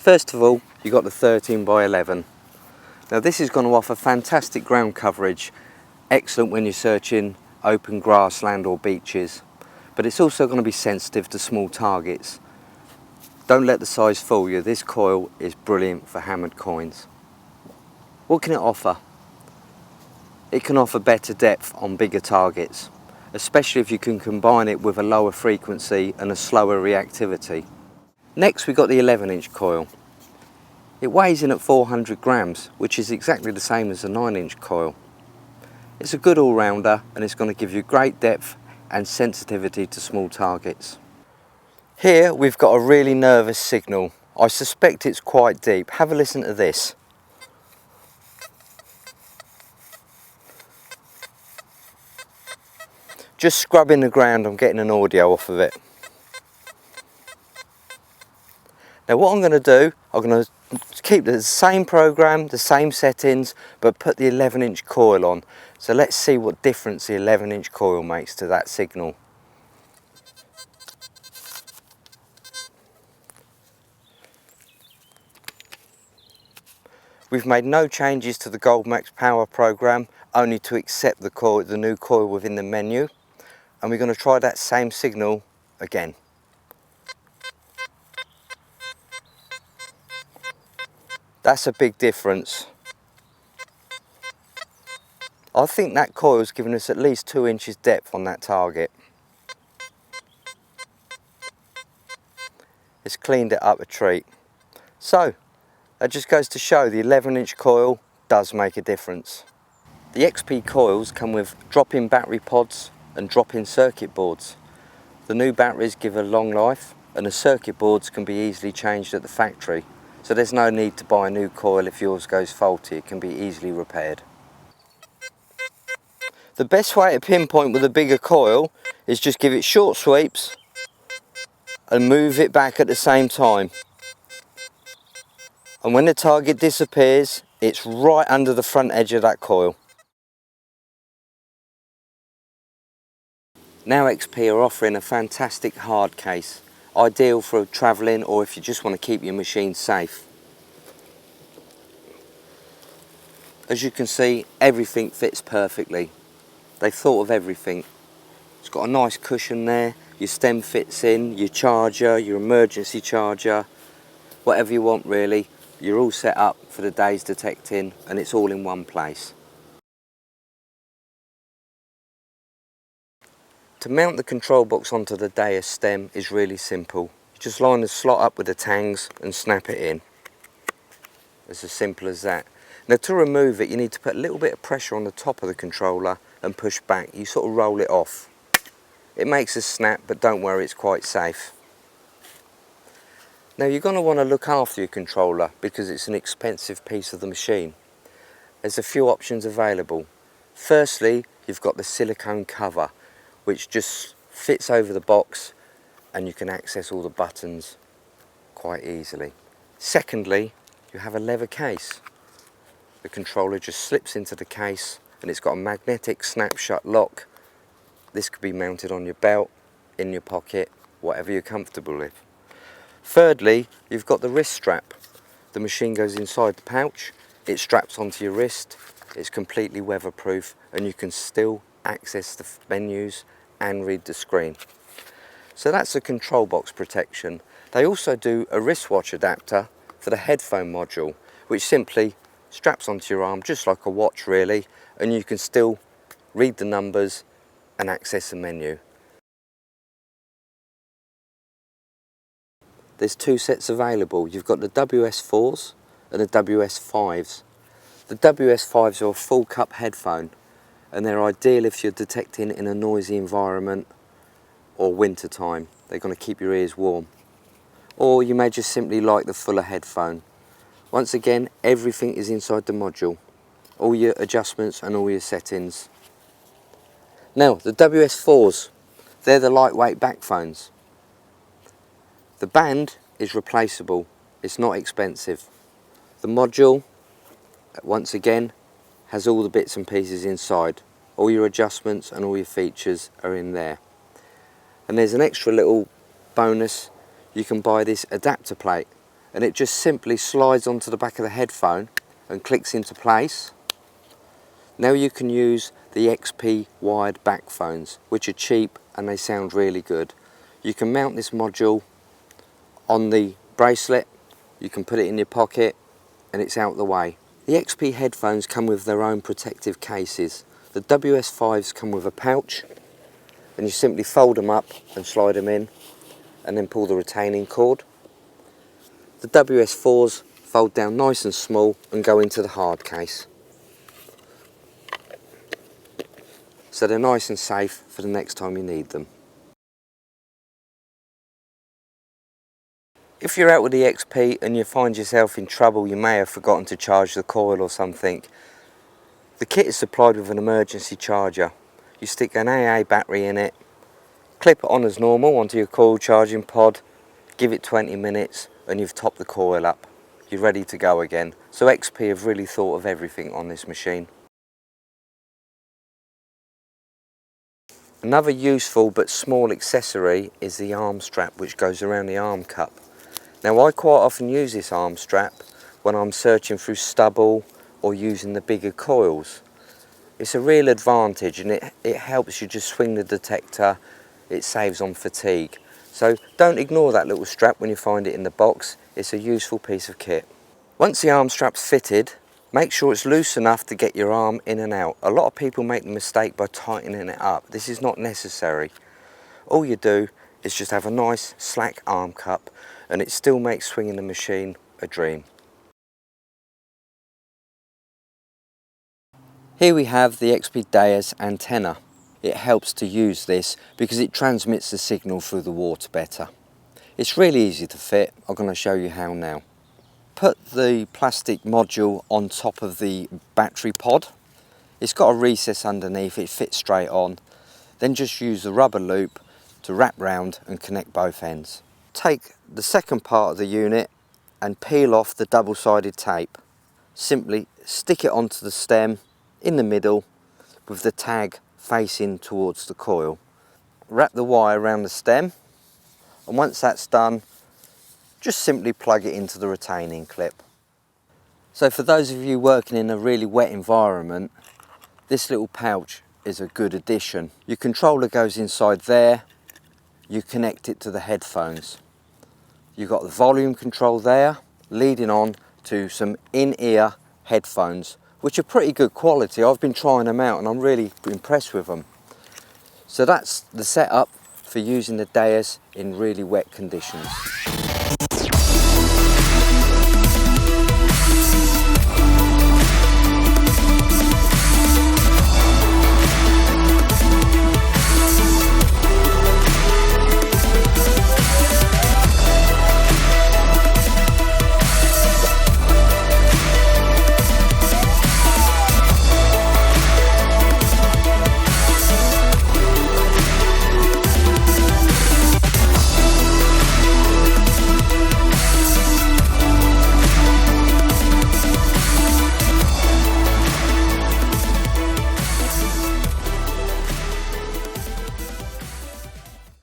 First of all, you've got the 13 by 11. Now this is going to offer fantastic ground coverage, excellent when you're searching open grassland or beaches, but it's also going to be sensitive to small targets. Don't let the size fool you, this coil is brilliant for hammered coins. What can it offer? It can offer better depth on bigger targets, especially if you can combine it with a lower frequency and a slower reactivity. Next we've got the 11-inch coil. It weighs in at 400 grams, which is exactly the same as a 9-inch coil. It's a good all-rounder and it's going to give you great depth and sensitivity to small targets. Here we've got a really nervous signal. I suspect it's quite deep. Have a listen to this. Just scrubbing the ground, I'm getting an audio off of it. Now what I'm going to do, I'm going to keep the same program, the same settings, but put the 11-inch coil on. So let's see what difference the 11-inch coil makes to that signal. We've made no changes to the GoldMax Power program, only to accept the coil, the new coil within the menu. And we're going to try that same signal again. That's a big difference. I think that coil's given us at least 2 inches depth on that target. It's cleaned it up a treat. So, that just goes to show the 11-inch coil does make a difference. The XP coils come with drop-in battery pods and drop-in circuit boards. The new batteries give a long life and the circuit boards can be easily changed at the factory. So there's no need to buy a new coil if yours goes faulty, it can be easily repaired. The best way to pinpoint with a bigger coil is just give it short sweeps and move it back at the same time. And when the target disappears, it's right under the front edge of that coil. Now XP are offering a fantastic hard case, ideal for travelling or if you just want to keep your machine safe. As you can see, everything fits perfectly. They've thought of everything. It's got a nice cushion there, your stem fits in, your charger, your emergency charger, whatever you want really. You're all set up for the day's detecting and it's all in one place. To mount the control box onto the DEUS stem is really simple. You just line the slot up with the tangs and snap it in. It's as simple as that. Now to remove it you need to put a little bit of pressure on the top of the controller and push back. You sort of roll it off. It makes a snap but don't worry, it's quite safe. Now you're going to want to look after your controller because it's an expensive piece of the machine. There's a few options available. Firstly, you've got the silicone cover which just fits over the box and you can access all the buttons quite easily. Secondly, you have a leather case. The controller just slips into the case and it's got a magnetic snap-shut lock. This could be mounted on your belt, in your pocket, whatever you're comfortable with. Thirdly, you've got the wrist strap. The machine goes inside the pouch, it straps onto your wrist, it's completely weatherproof and you can still access the menus and read the screen. So that's the control box protection. They also do a wristwatch adapter for the headphone module, which simply straps onto your arm just like a watch really, and you can still read the numbers and access the menu. There's two sets available. You've got the WS4s and the WS5s. The WS5s are a full cup headphone and they're ideal if you're detecting in a noisy environment or winter time. They're going to keep your ears warm. Or you may just simply like the fuller headphone. Once again, everything is inside the module. All your adjustments and all your settings. Now, the WS4s, they're the lightweight backphones. The band is replaceable, it's not expensive. The module, once again, has all the bits and pieces inside. All your adjustments and all your features are in there. And there's an extra little bonus, you can buy this adapter plate. and it just simply slides onto the back of the headphone and clicks into place. Now you can use the XP wired back phones, which are cheap and they sound really good. You can mount this module on the bracelet, you can put it in your pocket and it's out the way. The XP headphones come with their own protective cases. The WS5s come with a pouch, and you simply fold them up and slide them in and then pull the retaining cord. The WS4s fold down nice and small and go into the hard case. So they're nice and safe for the next time you need them. If you're out with the XP and you find yourself in trouble, you may have forgotten to charge the coil or something. The kit is supplied with an emergency charger. You stick an AA battery in it, clip it on as normal onto your coil charging pod, give it 20 minutes and you've topped the coil up. You're ready to go again. So XP have really thought of everything on this machine. Another useful but small accessory is the arm strap, which goes around the arm cup. Now I quite often use this arm strap when I'm searching through stubble or using the bigger coils. It's a real advantage, and it helps you just swing the detector. It saves on fatigue. So don't ignore that little strap when you find it in the box. It's a useful piece of kit. Once the arm strap's fitted, make sure it's loose enough to get your arm in and out. A lot of people make the mistake by tightening it up. This is not necessary. All you do is just have a nice slack arm cup and it still makes swinging the machine a dream. Here we have the XP DEUS antenna. It helps to use this because it transmits the signal through the water better. It's really easy to fit. I'm going to show you how now. Put the plastic module on top of the battery pod. It's got a recess underneath, it fits straight on. Then just use the rubber loop to wrap round and connect both ends. Take the second part of the unit and peel off the double-sided tape. Simply stick it onto the stem in the middle with the tag facing towards the coil. Wrap the wire around the stem, and once that's done, just simply plug it into the retaining clip. So for those of you working in a really wet environment, this little pouch is a good addition. Your controller goes inside there, you connect it to the headphones. You've got the volume control there, leading on to some in-ear headphones, which are pretty good quality. I've been trying them out and I'm really impressed with them. So that's the setup for using the DEUS in really wet conditions.